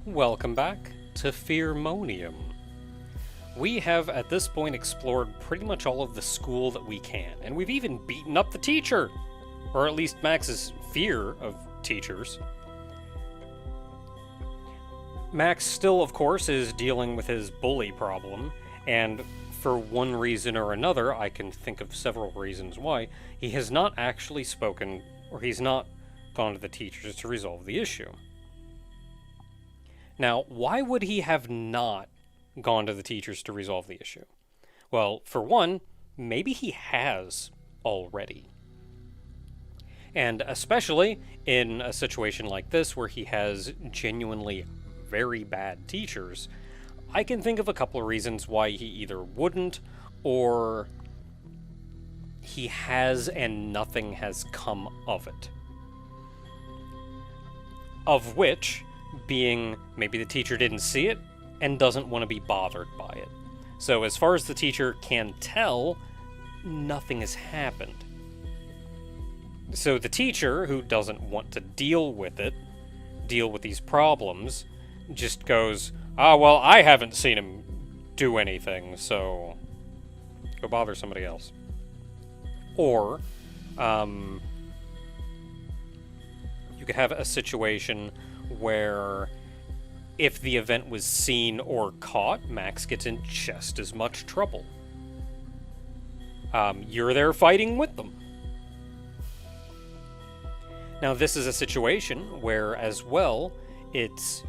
Welcome back to Fearmonium. We have at this point explored pretty much all of the school that we can, and we've even beaten up the teacher! Or at least Max's fear of teachers. Max still, of course, is dealing with his bully problem, and for one reason or another, I can think of several reasons why, he has not actually spoken, or he's not gone to the teachers to resolve the issue. Now, why would he have not gone to the teachers to resolve the issue? Well, for one, maybe he has already. And especially in a situation like this where he has genuinely very bad teachers, I can think of a couple of reasons why he either wouldn't or he has and nothing has come of it. Of which being maybe the teacher didn't see it and doesn't want to be bothered by it. So as far as the teacher can tell, nothing has happened. So the teacher, who doesn't want to deal with these problems, just goes, well, I haven't seen him do anything, so go bother somebody else. Or, you could have a situation where if the event was seen or caught, Max gets in just as much trouble. You're there fighting with them. Now, this is a situation where, as well, it's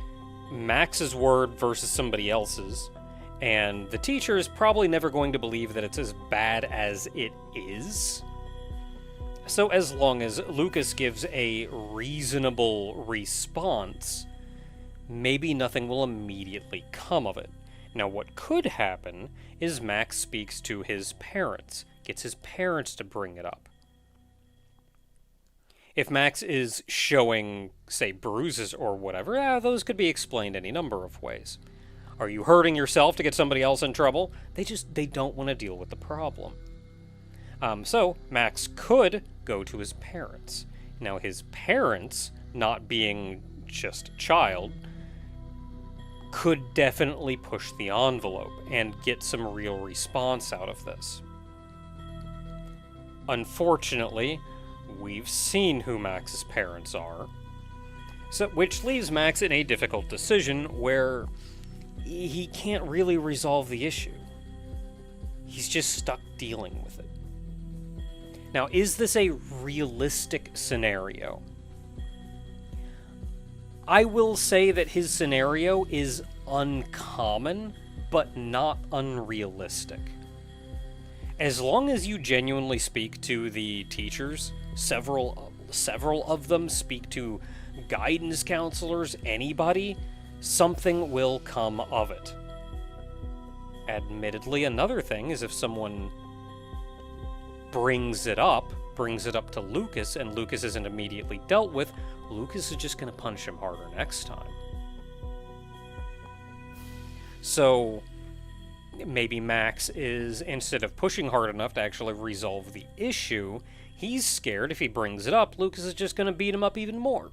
Max's word versus somebody else's, and the teacher is probably never going to believe that it's as bad as it is. So as long as Lucas gives a reasonable response, maybe nothing will immediately come of it. Now, what could happen is Max speaks to his parents, gets his parents to bring it up. If Max is showing, say, bruises or whatever, those could be explained any number of ways. Are you hurting yourself to get somebody else in trouble? They don't want to deal with the problem. So Max could go to his parents. Now, his parents, not being just a child, could definitely push the envelope and get some real response out of this. Unfortunately, we've seen who Max's parents are, so which leaves Max in a difficult decision where he can't really resolve the issue. He's just stuck dealing with it. Now, is this a realistic scenario? I will say that his scenario is uncommon, but not unrealistic. As long as you genuinely speak to the teachers, several of them speak to guidance counselors, anybody, something will come of it. Admittedly, another thing is if someone brings it up to Lucas, and Lucas isn't immediately dealt with, Lucas is just going to punch him harder next time. So maybe Max is, instead of pushing hard enough to actually resolve the issue, he's scared if he brings it up, Lucas is just going to beat him up even more.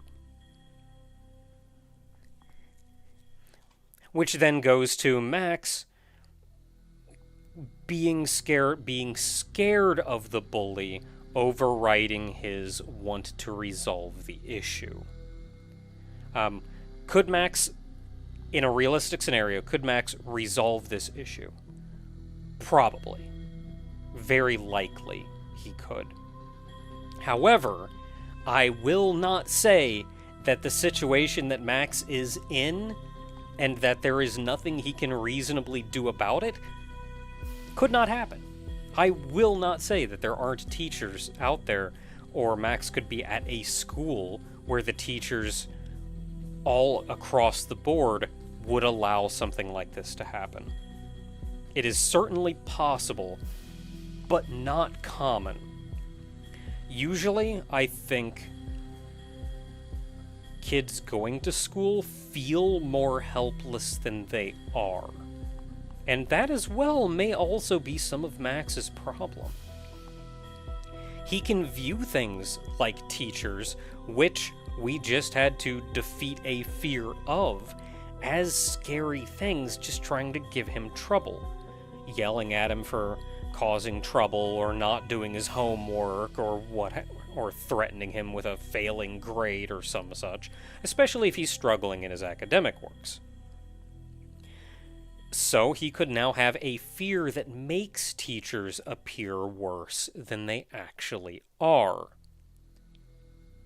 Which then goes to Max being scared of the bully, overriding his want to resolve the issue. Could Max, in a realistic scenario, could Max resolve this issue? Probably. Very likely he could. However, I will not say that the situation that Max is in, and that there is nothing he can reasonably do about it, could not happen. I will not say that there aren't teachers out there, or Max could be at a school where the teachers all across the board would allow something like this to happen. It is certainly possible, but not common. Usually, I think kids going to school feel more helpless than they are. And that as well may also be some of Max's problem. He can view things like teachers, which we just had to defeat a fear of, as scary things just trying to give him trouble. Yelling at him for causing trouble or not doing his homework or threatening him with a failing grade or some such, especially if he's struggling in his academic works. So he could now have a fear that makes teachers appear worse than they actually are.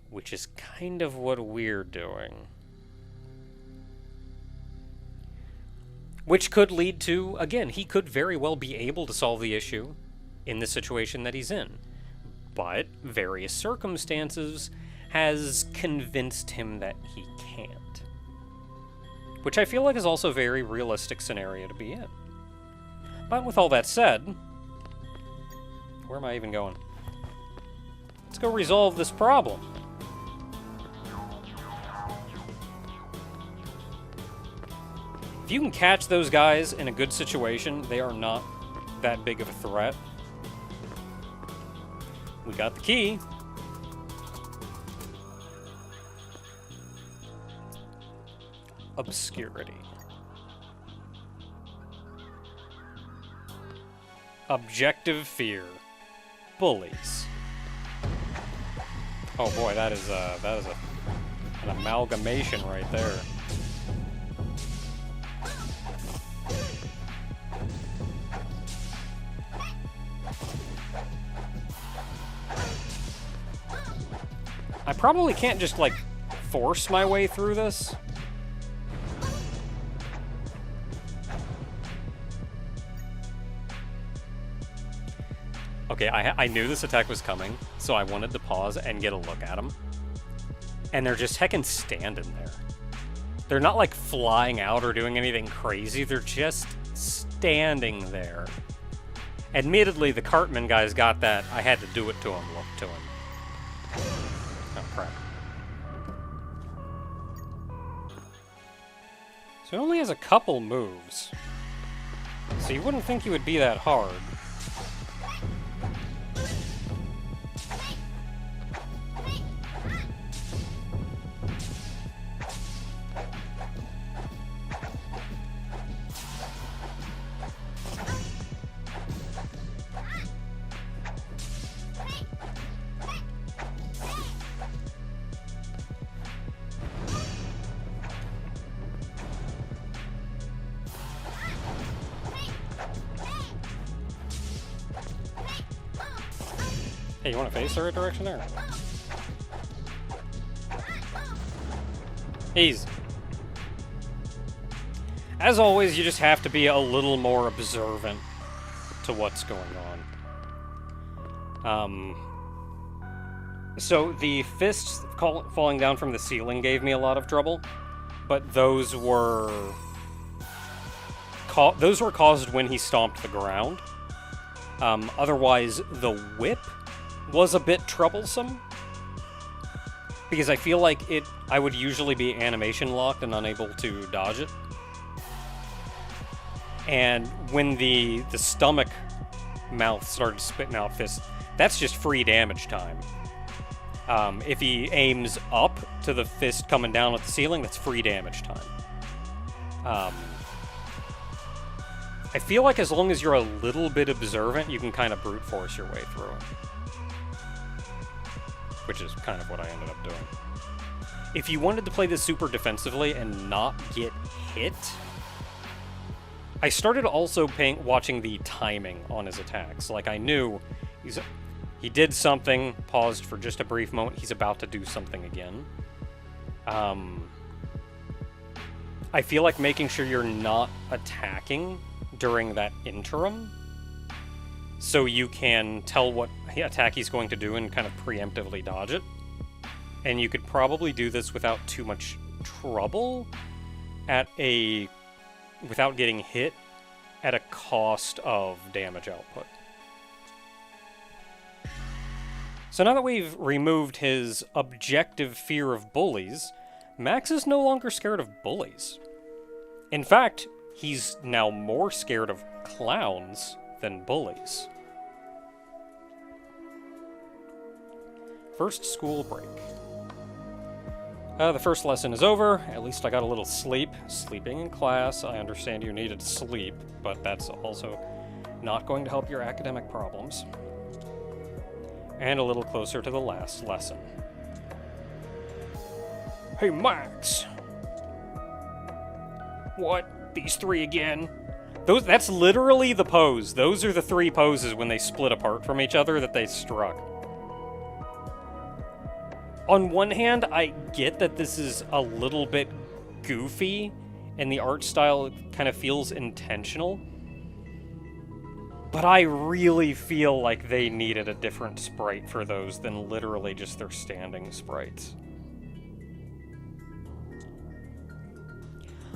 Which is kind of what we're doing. Which could lead to, again, he could very well be able to solve the issue in the situation that he's in. But various circumstances has convinced him that he can't. Which I feel like is also a very realistic scenario to be in. But with all that said, where am I even going? Let's go resolve this problem. If you can catch those guys in a good situation, they are not that big of a threat. We got the key. Obscurity. Objective fear. Bullies. Oh boy, that is an amalgamation right there. I probably can't just, like, force my way through this. Okay, I knew this attack was coming, so I wanted to pause and get a look at them. And they're just heckin' standing there. They're not, like, flying out or doing anything crazy. They're just standing there. Admittedly, the Cartman guys got that I had to do it to him look to him. Oh, crap. So he only has a couple moves. So you wouldn't think he would be that hard. Hey, you want to face the right direction there? Easy. As always, you just have to be a little more observant to what's going on. So the fists falling down from the ceiling gave me a lot of trouble, but those were caused when he stomped the ground. Otherwise, the whip was a bit troublesome, because I feel like I would usually be animation locked and unable to dodge it. And when the stomach mouth started spitting out fists, that's just free damage time. If he aims up to the fist coming down at the ceiling, that's free damage time. I feel like as long as you're a little bit observant, you can kind of brute force your way through it. Which is kind of what I ended up doing. If you wanted to play this super defensively and not get hit, I started also watching the timing on his attacks. Like, I knew he did something, paused for just a brief moment, he's about to do something again. I feel like making sure you're not attacking during that interim, so you can tell what attack he's going to do and kind of preemptively dodge it. And you could probably do this without too much trouble without getting hit at a cost of damage output. So now that we've removed his objective fear of bullies, Max is no longer scared of bullies. In fact, he's now more scared of clowns than bullies. First school break. The first lesson is over. At least I got a little sleep. Sleeping in class. I understand you needed sleep, but that's also not going to help your academic problems. And a little closer to the last lesson. Hey, Max! What? These three again? That's literally the pose. Those are the three poses when they split apart from each other that they struck. On one hand, I get that this is a little bit goofy, and the art style kind of feels intentional. But I really feel like they needed a different sprite for those than literally just their standing sprites.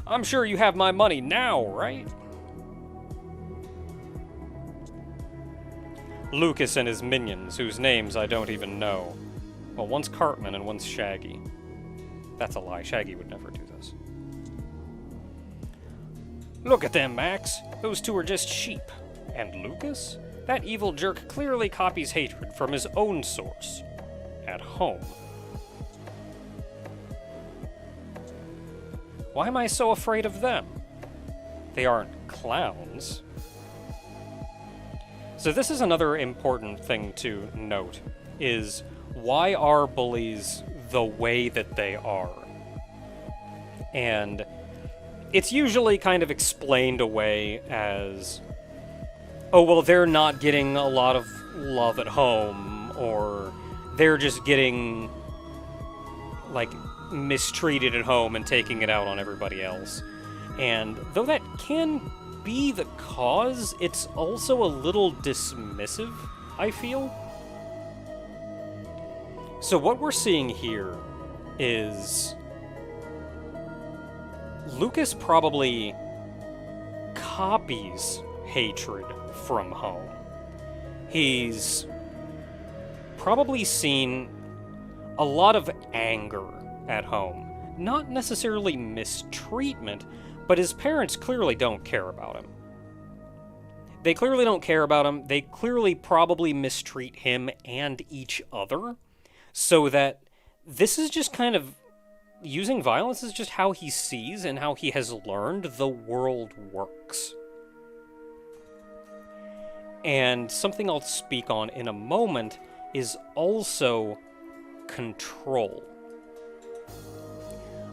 I'm sure you have my money now, right? Lucas and his minions, whose names I don't even know. Well, one's Cartman and one's Shaggy. That's a lie. Shaggy would never do this. Look at them, Max. Those two are just sheep. And Lucas? That evil jerk clearly copies hatred from his own source. At home. Why am I so afraid of them? They aren't clowns. So this is another important thing to note, is why are bullies the way that they are? And it's usually kind of explained away as, oh, well, they're not getting a lot of love at home, or they're just getting, like, mistreated at home and taking it out on everybody else. And though that can be the cause, it's also a little dismissive, I feel. So what we're seeing here is Lucas probably copies hatred from home. He's probably seen a lot of anger at home. Not necessarily mistreatment, but his parents clearly don't care about him. They clearly don't care about him. They clearly probably mistreat him and each other. So that this is just kind of, using violence is just how he sees and how he has learned the world works. And something I'll speak on in a moment is also control.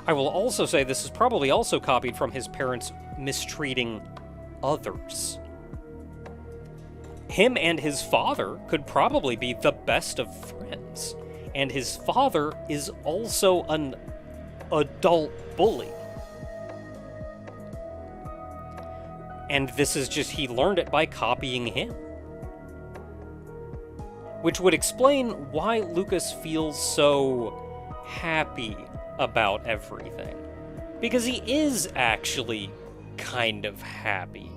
I will also say this is probably also copied from his parents mistreating others. Him and his father could probably be the best of friends. And his father is also an adult bully. And this is just, he learned it by copying him. Which would explain why Lucas feels so happy about everything. Because he is actually kind of happy.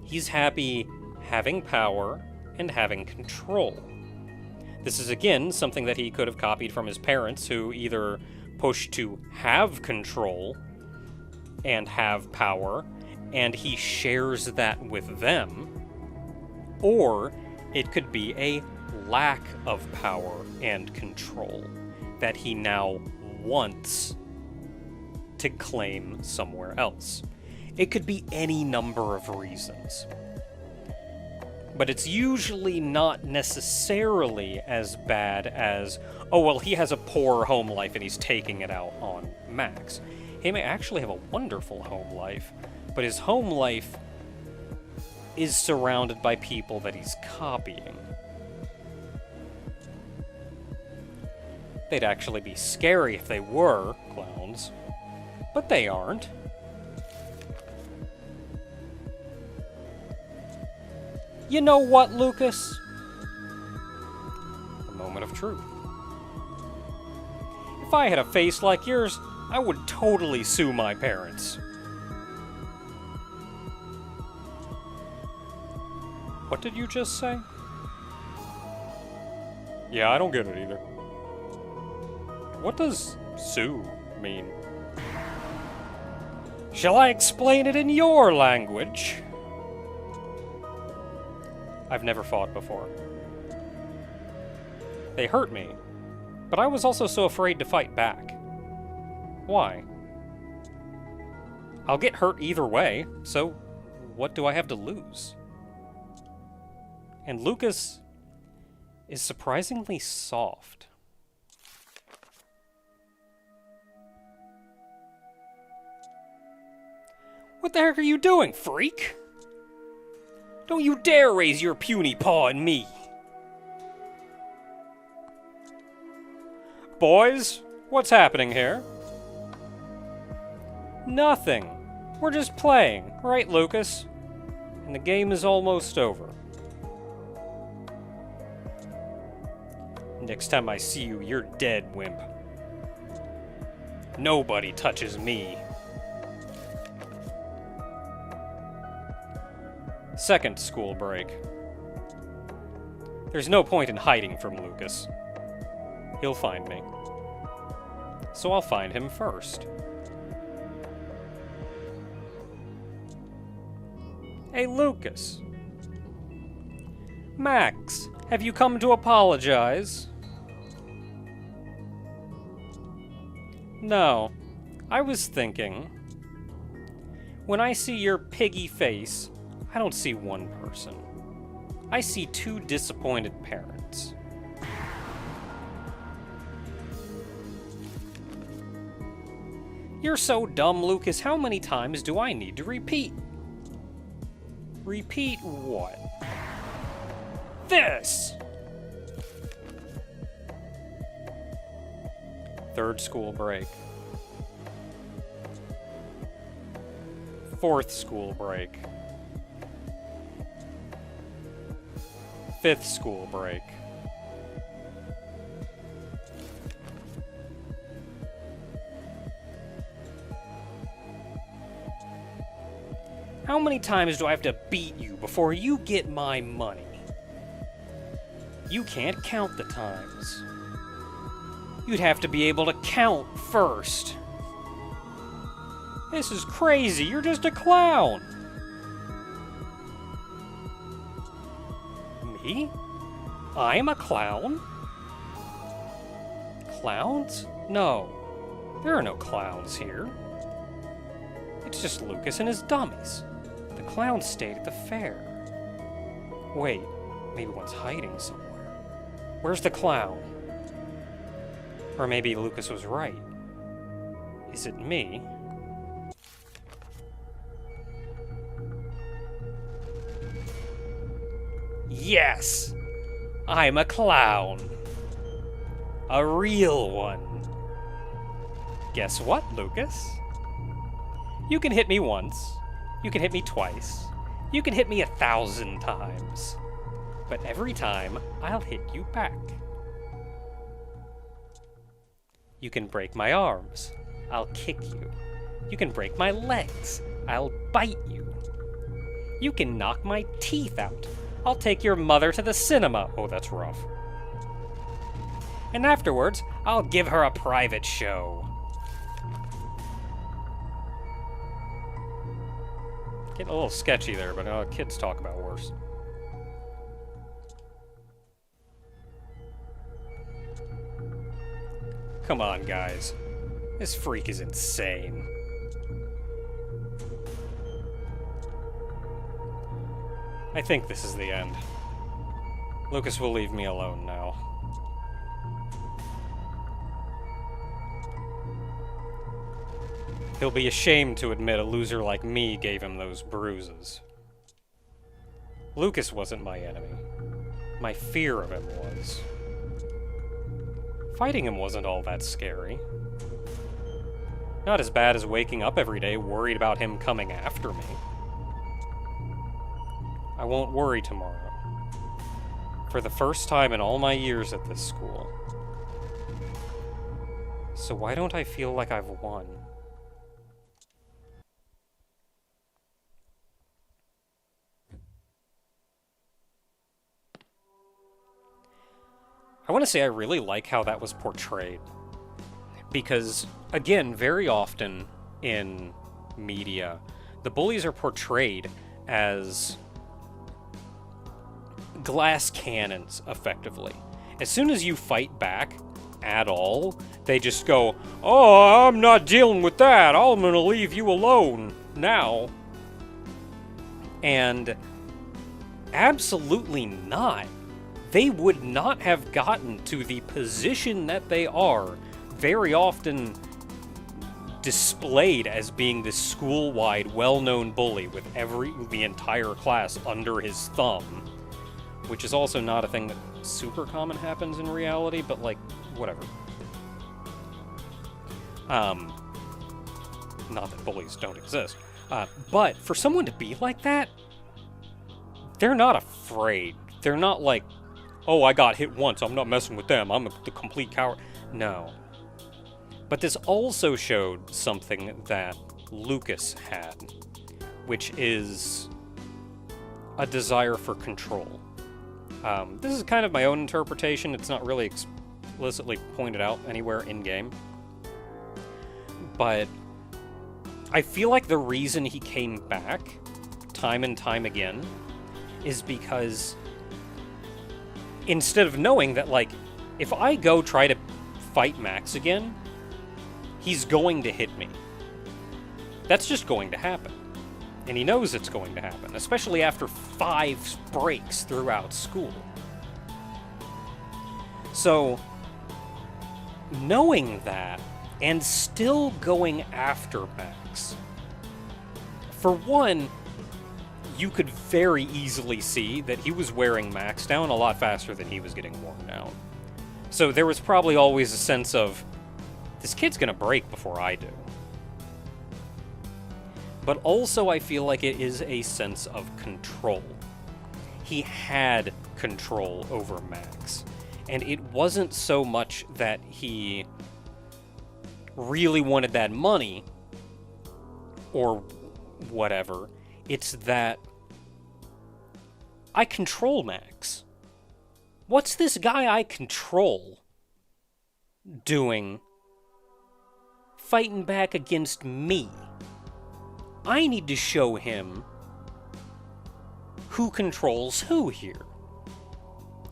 He's happy having power and having control. This is, again, something that he could have copied from his parents, who either pushed to have control and have power, and he shares that with them, or it could be a lack of power and control that he now wants to claim somewhere else. It could be any number of reasons. But it's usually not necessarily as bad as, oh, well, he has a poor home life and he's taking it out on Max. He may actually have a wonderful home life, but his home life is surrounded by people that he's copying. They'd actually be scary if they were clowns, but they aren't. You know what, Lucas? A moment of truth. If I had a face like yours, I would totally sue my parents. What did you just say? Yeah, I don't get it either. What does sue mean? Shall I explain it in your language? I've never fought before. They hurt me, But I was also so afraid to fight back. Why? I'll get hurt either way, so what do I have to lose? And Lucas is surprisingly soft. What the heck are you doing, freak? Don't you dare raise your puny paw at me! Boys, what's happening here? Nothing. We're just playing, right, Lucas? And the game is almost over. Next time I see you, you're dead, wimp. Nobody touches me. Second school break. There's no point in hiding from Lucas. He'll find me. So I'll find him first. Hey, Lucas. Max, have you come to apologize? No. I was thinking. When I see your piggy face, I don't see one person. I see two disappointed parents. You're so dumb, Lucas. How many times do I need to repeat? Repeat what? This! Third school break. Fourth school break. Fifth school break. How many times do I have to beat you before you get my money? You can't count the times. You'd have to be able to count first. This is crazy. You're just a clown. Me? I'm a clown? Clowns? No. There are no clowns here. It's just Lucas and his dummies. The clowns stayed at the fair. Wait, maybe one's hiding somewhere. Where's the clown? Or maybe Lucas was right. Is it me? Yes! I'm a clown. A real one. Guess what, Lucas? You can hit me once. You can hit me twice. You can hit me 1,000 times. But every time, I'll hit you back. You can break my arms. I'll kick you. You can break my legs. I'll bite you. You can knock my teeth out. I'll take your mother to the cinema. Oh, that's rough. And afterwards, I'll give her a private show. Getting a little sketchy there, but kids talk about worse. Come on, guys. This freak is insane. I think this is the end. Lucas will leave me alone now. He'll be ashamed to admit a loser like me gave him those bruises. Lucas wasn't my enemy. My fear of him was. Fighting him wasn't all that scary. Not as bad as waking up every day worried about him coming after me. I won't worry tomorrow. For the first time in all my years at this school. So why don't I feel like I've won? I want to say I really like how that was portrayed. Because, again, very often in media, the bullies are portrayed as glass cannons, effectively. As soon as you fight back, at all. They just go, "Oh, I'm not dealing with that. I'm gonna leave you alone now." And absolutely not. They would not have gotten to the position that they are, very often displayed as being this school-wide, well-known bully with the entire class under his thumb, which is also not a thing that super common happens in reality, but, like, whatever. Not that bullies don't exist. But for someone to be like that, they're not afraid. They're not like, "Oh, I got hit once, I'm not messing with them, I'm the complete coward." No. But this also showed something that Lucas had, which is a desire for control. This is kind of my own interpretation. It's not really explicitly pointed out anywhere in-game. But I feel like the reason he came back time and time again is because instead of knowing that, like, if I go try to fight Max again, he's going to hit me. That's just going to happen. And he knows it's going to happen, especially after 5 breaks throughout school. So, knowing that, and still going after Max, for one, you could very easily see that he was wearing Max down a lot faster than he was getting worn down. So there was probably always a sense of, this kid's gonna break before I do. But also I feel like it is a sense of control. He had control over Max. And it wasn't so much that he really wanted that money or whatever. It's that I control Max. What's this guy I control doing fighting back against me? I need to show him who controls who here.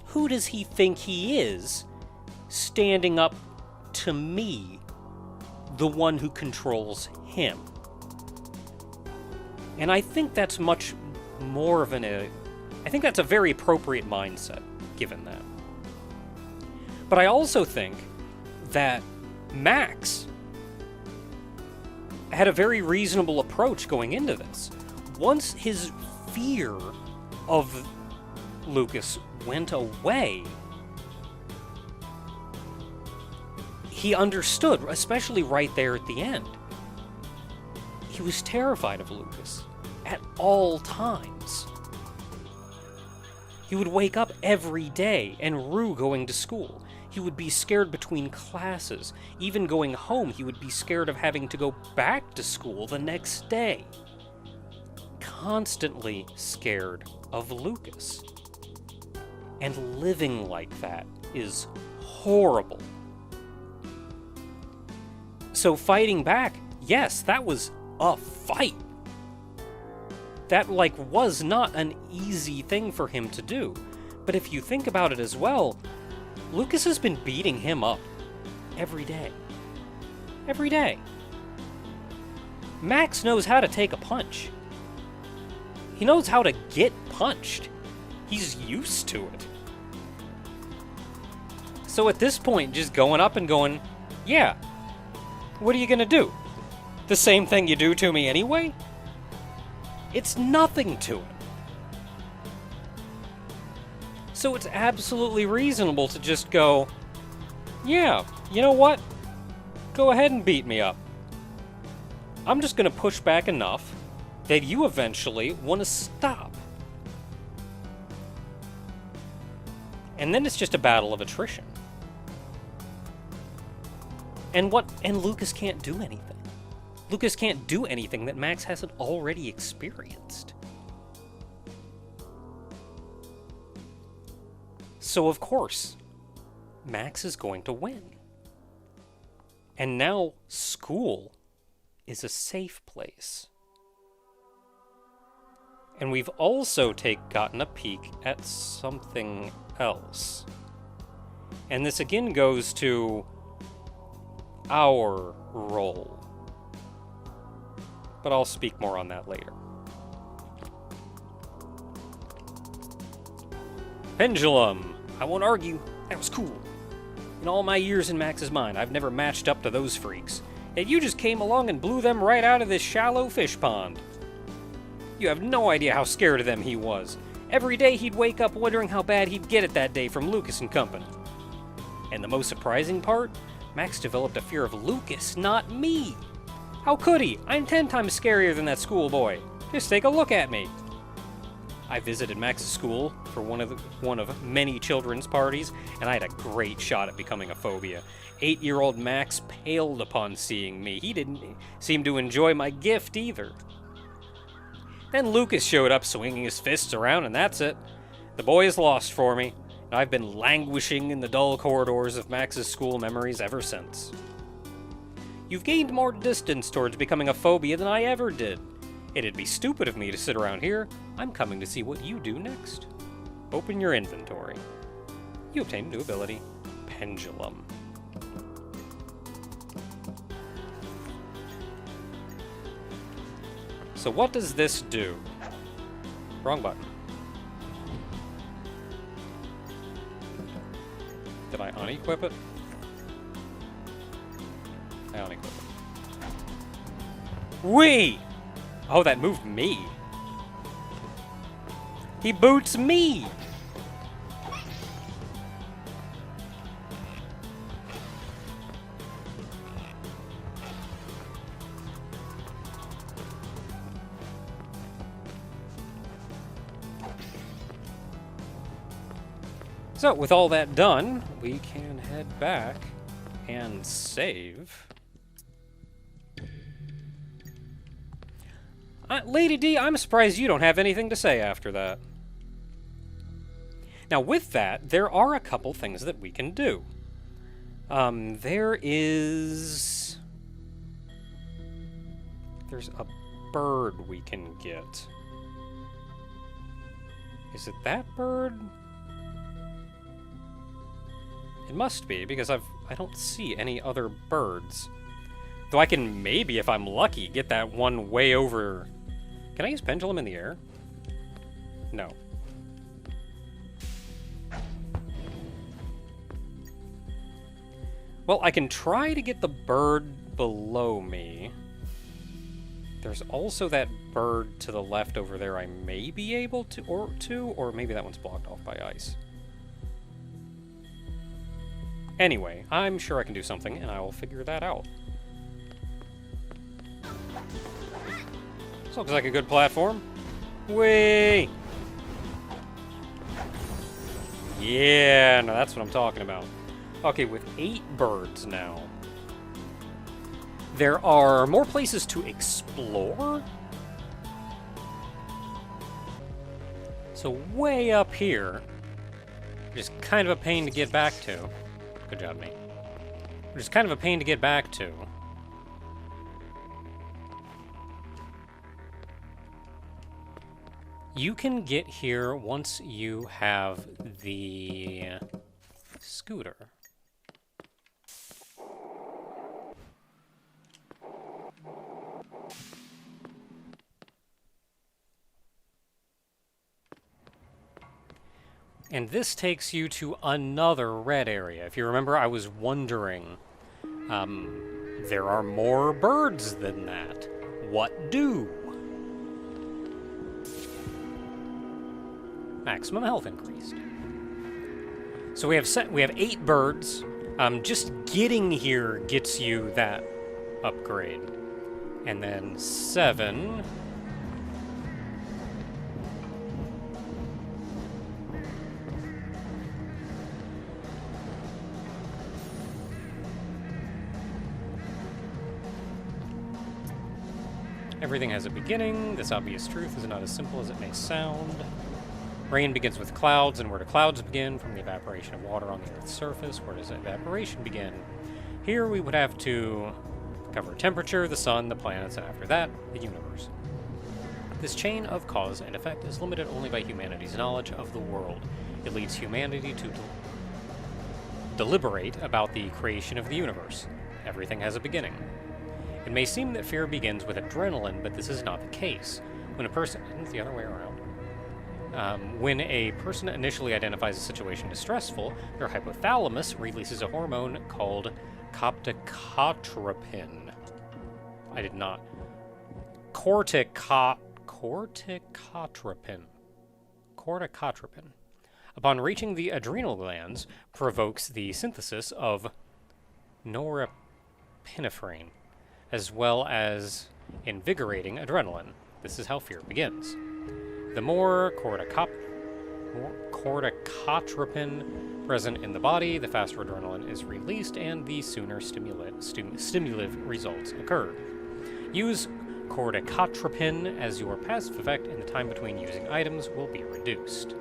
Who does he think he is, standing up to me, the one who controls him? And I think that's much more of I think that's a very appropriate mindset, given that. But I also think that Max had a very reasonable approach going into this. Once his fear of Lucas went away, he understood, especially right there at the end. He was terrified of Lucas at all times. He would wake up every day and rue going to school. He would be scared between classes. Even going home, he would be scared of having to go back to school the next day. Constantly scared of Lucas. And living like that is horrible. So fighting back, yes, that was a fight. That, like, was not an easy thing for him to do. But if you think about it as well, Lucas has been beating him up every day. Every day. Max knows how to take a punch. He knows how to get punched. He's used to it. So at this point, just going up and going, yeah, what are you gonna do? The same thing you do to me anyway? It's nothing to him. So it's absolutely reasonable to just go, yeah, you know what? Go ahead and beat me up. I'm just gonna push back enough that you eventually want to stop. And then it's just a battle of attrition. And Lucas can't do anything. Lucas can't do anything that Max hasn't already experienced. So of course, Max is going to win. And now school is a safe place. And we've also gotten a peek at something else. And this again goes to our role. But I'll speak more on that later. Pendulum! I won't argue. That was cool. In all my years in Max's mind, I've never matched up to those freaks. Yet you just came along and blew them right out of this shallow fish pond. You have no idea how scared of them he was. Every day he'd wake up wondering how bad he'd get it that day from Lucas and company. And the most surprising part? Max developed a fear of Lucas, not me. How could he? I'm 10 times scarier than that schoolboy. Just take a look at me. I visited Max's school for one of many children's parties, and I had a great shot at becoming a phobia. 8-year-old Max paled upon seeing me. He didn't seem to enjoy my gift either. Then Lucas showed up swinging his fists around, and that's it. The boy is lost for me, and I've been languishing in the dull corridors of Max's school memories ever since. You've gained more distance towards becoming a phobia than I ever did. It'd be stupid of me to sit around here. I'm coming to see what you do next. Open your inventory. You obtain a new ability, Pendulum. So what does this do? Wrong button. Did I unequip it? I unequip it. Wait! Oh, that moved me. He boots me! So, with all that done, we can head back and save. Lady D, I'm surprised you don't have anything to say after that. Now, with that, there are a couple things that we can do. There's a bird we can get. Is it that bird? It must be, because I don't see any other birds. Though I can maybe, if I'm lucky, get that one way over... Can I use Pendulum in the air? No. Well, I can try to get the bird below me. There's also that bird to the left over there I may be able to, or maybe that one's blocked off by ice. Anyway, I'm sure I can do something, and I will figure that out. This looks like a good platform. Whee! Yeah, no, that's what I'm talking about. Okay, with 8 birds now. There are more places to explore. So way up here, which is kind of a pain to get back to. Good job, me. Which is kind of a pain to get back to. You can get here once you have the scooter. And this takes you to another red area. If you remember, I was wondering, there are more birds than that. What do? Maximum health increased. So we have 8 birds. Just getting here gets you that upgrade. And then 7. Everything has a beginning. This obvious truth is not as simple as it may sound. Rain begins with clouds, and where do clouds begin? From the evaporation of water on the Earth's surface. Where does evaporation begin? Here we would have to cover temperature, the sun, the planets, and after that, the universe. This chain of cause and effect is limited only by humanity's knowledge of the world. It leads humanity to... deliberate about the creation of the universe. Everything has a beginning. It may seem that fear begins with adrenaline, but this is not the case. When a person... Isn't it the other way around? When a person initially identifies a situation as stressful, their hypothalamus releases a hormone called corticotropin. I did not... Corticotropin. Upon reaching the adrenal glands, provokes the synthesis of norepinephrine, as well as invigorating adrenaline. This is how fear begins. The more corticotropin present in the body, the faster adrenaline is released, and the sooner stimulative results occur. Use corticotropin as your passive effect, and the time between using items will be reduced.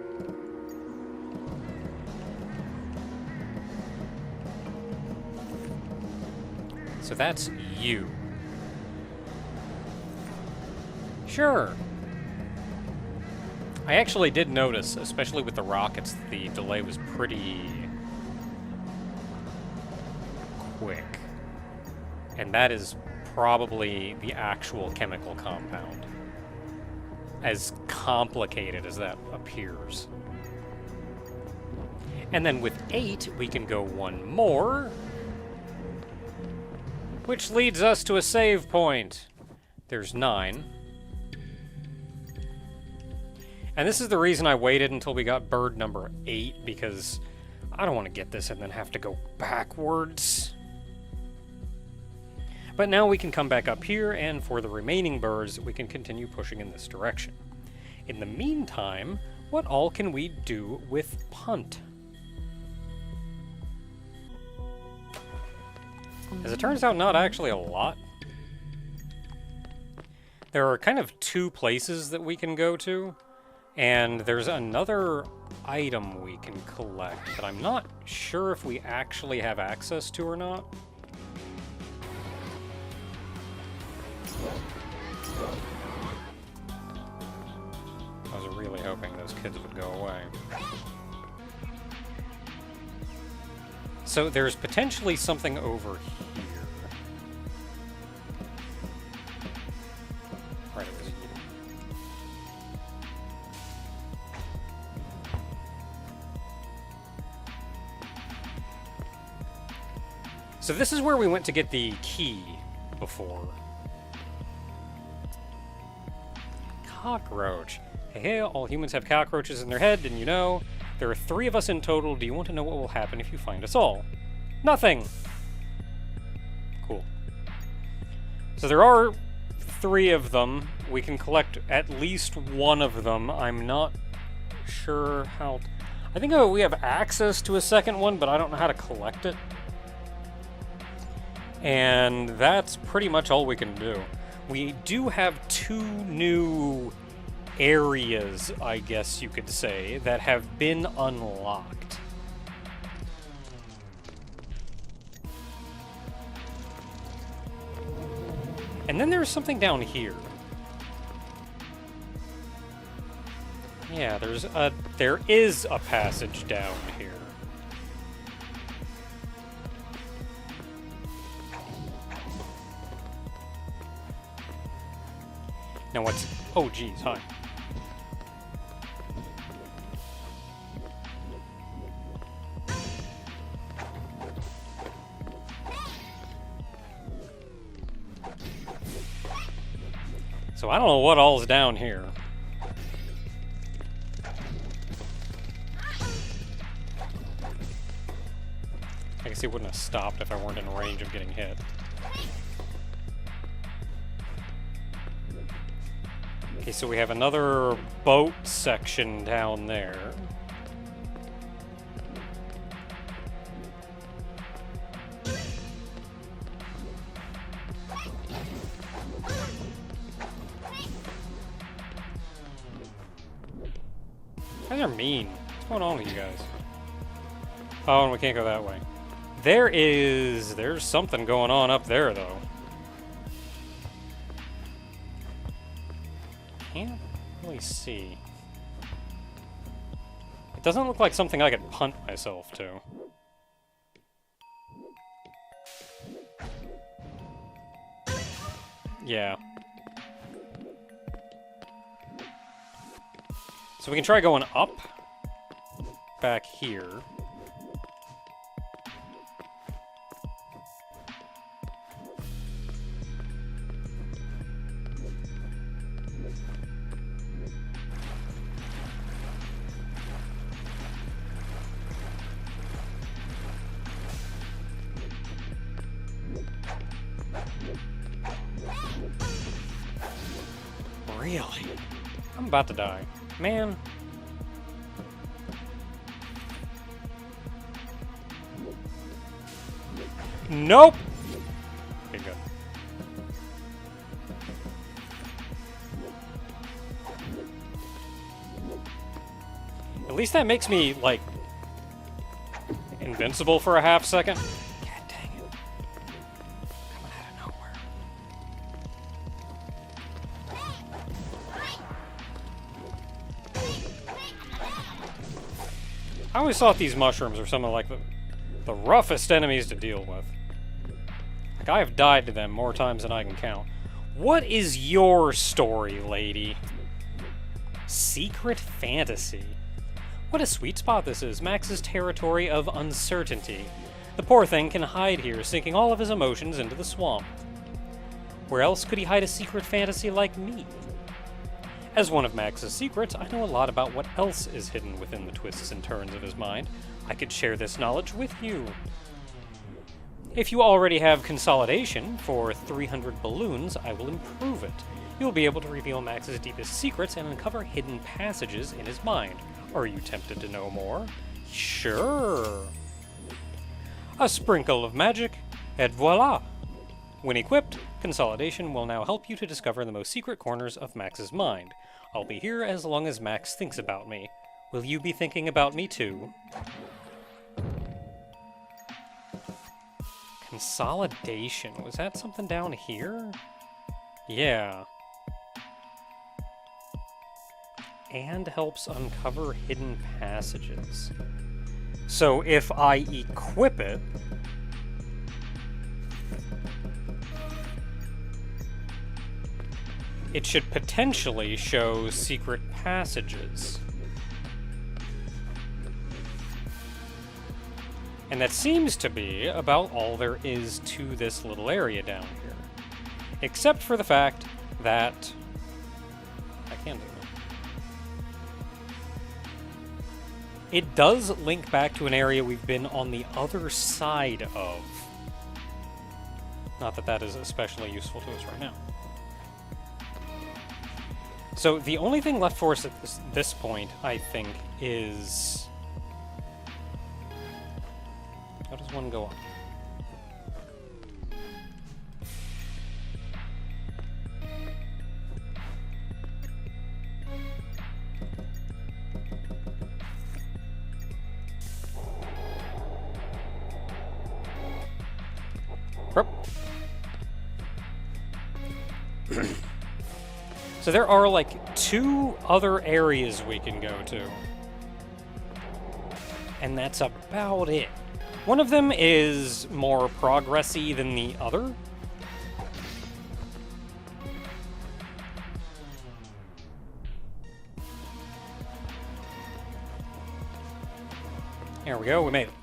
So that's you. Sure. I actually did notice, especially with the rockets, the delay was pretty quick. And that is probably the actual chemical compound. As complicated as that appears. And then with 8, we can go one more. Which leads us to a save point. There's 9. And this is the reason I waited until we got bird number 8, because I don't want to get this and then have to go backwards. But now we can come back up here, and for the remaining birds, we can continue pushing in this direction. In the meantime, what all can we do with punt? As it turns out, not actually a lot. There are kind of 2 places that we can go to, and there's another item we can collect that I'm not sure if we actually have access to or not. I was really hoping those kids would go away. So there's potentially something over here. Right, it was here. So this is where we went to get the key before. Cockroach. Hey, all humans have cockroaches in their head, didn't you know? There are 3 of us in total. Do you want to know what will happen if you find us all? Nothing! Cool. So there are 3 of them. We can collect at least one of them. I'm not sure how... I think we have access to a second one, but I don't know how to collect it. And that's pretty much all we can do. We do have 2 new areas, I guess you could say, that have been unlocked. And then there's something down here. Yeah, there is a passage down here. Now what's... Oh, geez, hi. So I don't know what all's down here. I guess he wouldn't have stopped if I weren't in range of getting hit. Okay, so we have another boat section down there. You guys are mean. What's going on with you guys? Oh, and we can't go that way. There's something going on up there, though. Can't really see. It doesn't look like something I could punt myself to. Yeah. So we can try going up. Back here. Really? I'm about to die. Man. Nope! Okay, good. At least that makes me, like, invincible for a half second. God dang it. Coming out of nowhere. I always thought these mushrooms were some of, like, the roughest enemies to deal with. Like, I have died to them more times than I can count. What is your story, lady? Secret fantasy. What a sweet spot this is, Max's territory of uncertainty. The poor thing can hide here, sinking all of his emotions into the swamp. Where else could he hide a secret fantasy like me? As one of Max's secrets, I know a lot about what else is hidden within the twists and turns of his mind. I could share this knowledge with you. If you already have consolidation for 300 balloons, I will improve it. You will be able to reveal Max's deepest secrets and uncover hidden passages in his mind. Are you tempted to know more? Sure. A sprinkle of magic, et voila! When equipped, consolidation will now help you to discover the most secret corners of Max's mind. I'll be here as long as Max thinks about me. Will you be thinking about me too? Consolidation. Was that something down here? Yeah. And helps uncover hidden passages. So if I equip it, it should potentially show secret passages. And that seems to be about all there is to this little area down here. Except for the fact that I can't do it. It does link back to an area we've been on the other side of. Not that that is especially useful to us right now. So the only thing left for us at this point, I think, is... How does one go up? So there are like 2 other areas we can go to. And that's about it. One of them is more progressy than the other. There we go, we made it.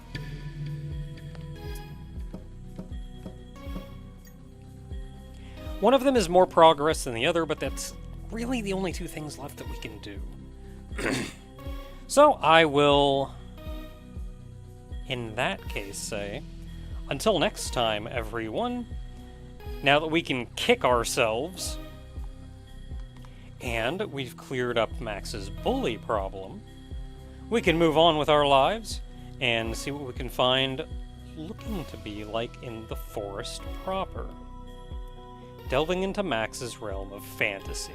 One of them is more progress than the other, but that's really the only 2 things left that we can do. So I will, in that case, say, until next time, everyone, now that we can kick ourselves, and we've cleared up Max's bully problem, we can move on with our lives and see what we can find looking to be like in the forest proper. Delving into Max's realm of fantasy.